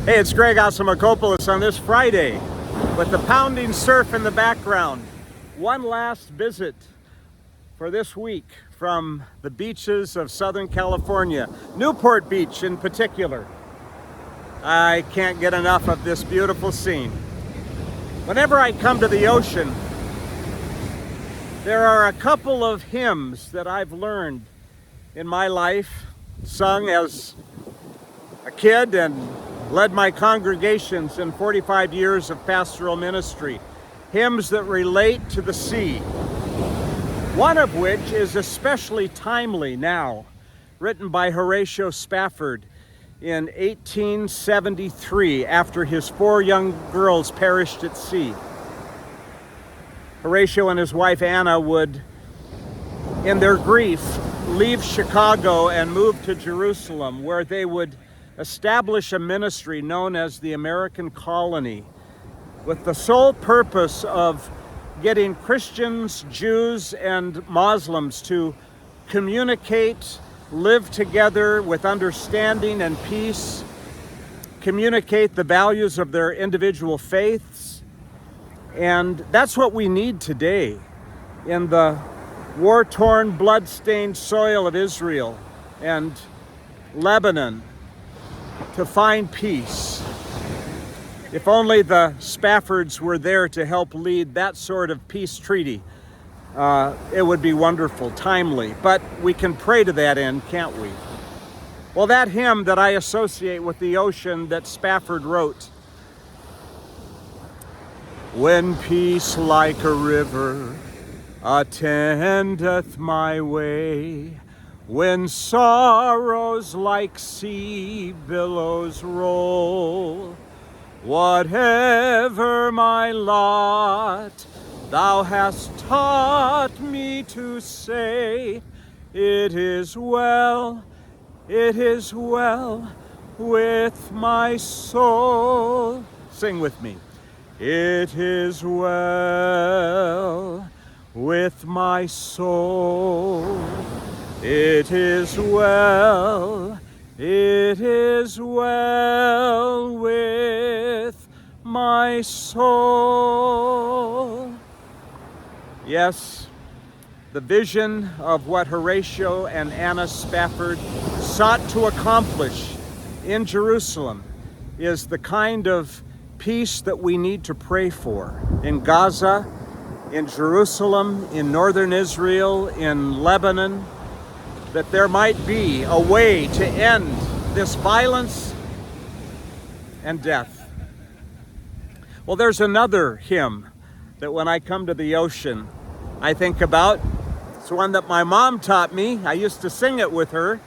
Hey, it's Greg Asimakopoulos on this Friday with the pounding surf in the background. One last visit for this week from the beaches of Southern California, Newport Beach in particular. I can't get enough of this beautiful scene. Whenever I come to the ocean, there are a couple of hymns that I've learned in my life, sung as a kid and led my congregations in 45 years of pastoral ministry. Hymns that relate to the sea. One of which is especially timely now, written by Horatio Spafford in 1873 after his 4 young girls perished at sea. Horatio and his wife Anna would, in their grief, leave Chicago and move to Jerusalem, where they would establish a ministry known as the American Colony, with the sole purpose of getting Christians, Jews, and Muslims to communicate, live together with understanding and peace, communicate the values of their individual faiths. And that's what we need today in the war-torn, blood-stained soil of Israel and Lebanon, to find peace. If only the Spaffords were there to help lead that sort of peace treaty, it would be wonderful, timely. But we can pray to that end, can't we? Well, that hymn that I associate with the ocean that Spafford wrote, when peace like a river attendeth my way, when sorrows like sea billows roll, whatever my lot, thou hast taught me to say, it is well with my soul. Sing with me. It is well with my soul. It is well with my soul. Yes, the vision of what Horatio and Anna Spafford sought to accomplish in Jerusalem is the kind of peace that we need to pray for in Gaza, in Jerusalem, in northern Israel, in Lebanon, that there might be a way to end this violence and death. Well, there's another hymn that when I come to the ocean, I think about. It's one that my mom taught me. I used to sing it with her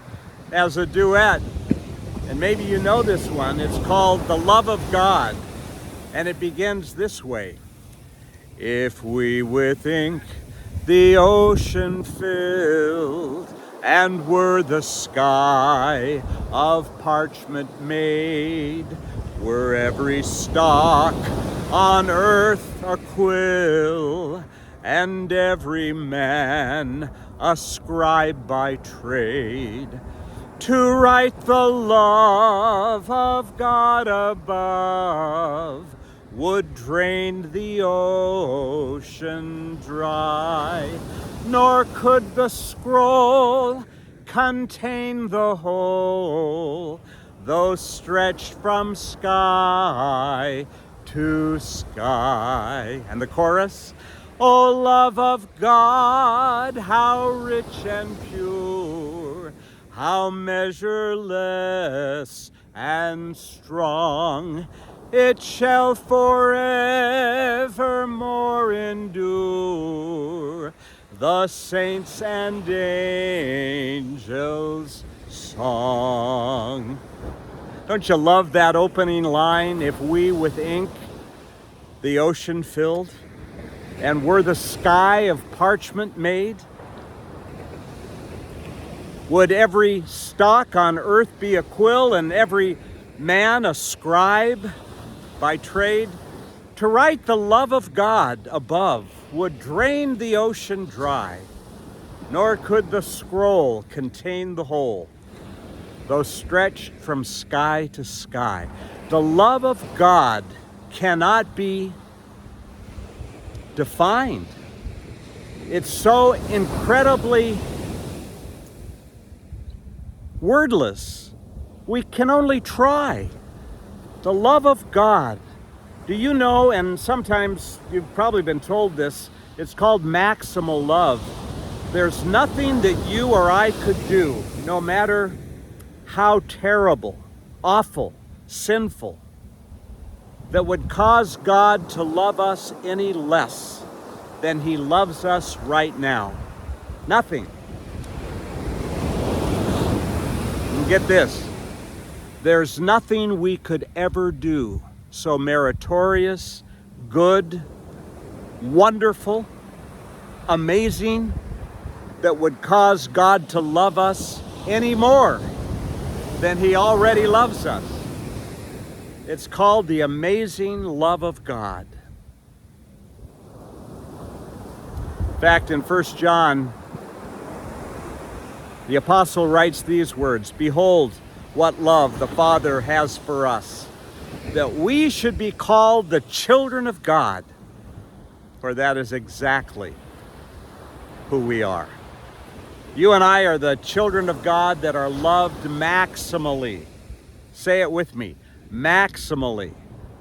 as a duet. And maybe you know this one. It's called The Love of God. And it begins this way. If we with ink the ocean filled, and were the sky of parchment made, were every stalk on earth a quill, and every man a scribe by trade, to write the love of God above, would drain the ocean dry, nor could the scroll contain the whole, though stretched from sky to sky. And the chorus, O love of God, how rich and pure, how measureless and strong, it shall forevermore endure, the saints and angels' song. Don't you love that opening line? If we with ink the ocean filled, and were the sky of parchment made, would every stalk on earth be a quill, and every man a scribe by trade? To write the love of God above would drain the ocean dry, nor could the scroll contain the whole, though stretched from sky to sky. The love of God cannot be defined. It's so incredibly wordless. We can only try. The love of God. Do you know, and sometimes you've probably been told this, it's called maximal love. There's nothing that you or I could do, no matter how terrible, awful, sinful, that would cause God to love us any less than He loves us right now. Nothing. And get this, there's nothing we could ever do so meritorious, good, wonderful, amazing, that would cause God to love us any more than He already loves us. It's called the amazing love of God. In fact, in 1 John, the apostle writes these words, "Behold, what love the Father has for us, that we should be called the children of God, for that is exactly who we are." You and I are the children of God that are loved maximally. Say it with me, maximally.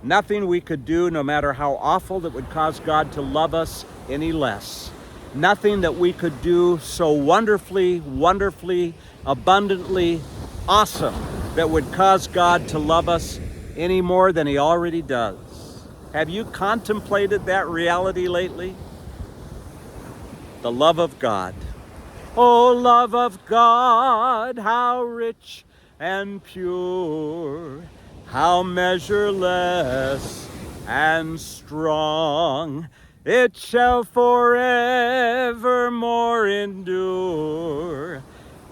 Nothing we could do, no matter how awful, that would cause God to love us any less. Nothing that we could do so wonderfully, wonderfully, abundantly awesome that would cause God to love us any more than He already does. Have you contemplated that reality lately? The love of God. Oh, love of God, how rich and pure, how measureless and strong, it shall forevermore endure,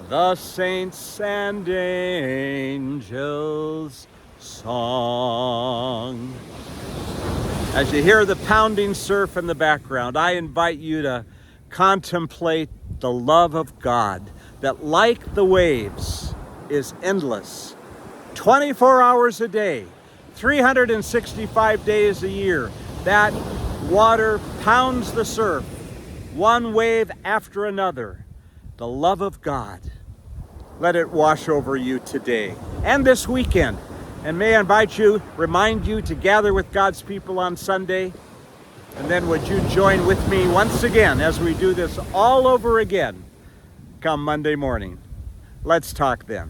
the saints and angels' song. As you hear the pounding surf in the background, I invite you to contemplate the love of God that, like the waves, is endless. 24 hours a day, 365 days a year, that water pounds the surf, one wave after another. The love of God, let it wash over you today and this weekend. And may I remind you to gather with God's people on Sunday. And then would you join with me once again as we do this all over again come Monday morning? Let's talk then.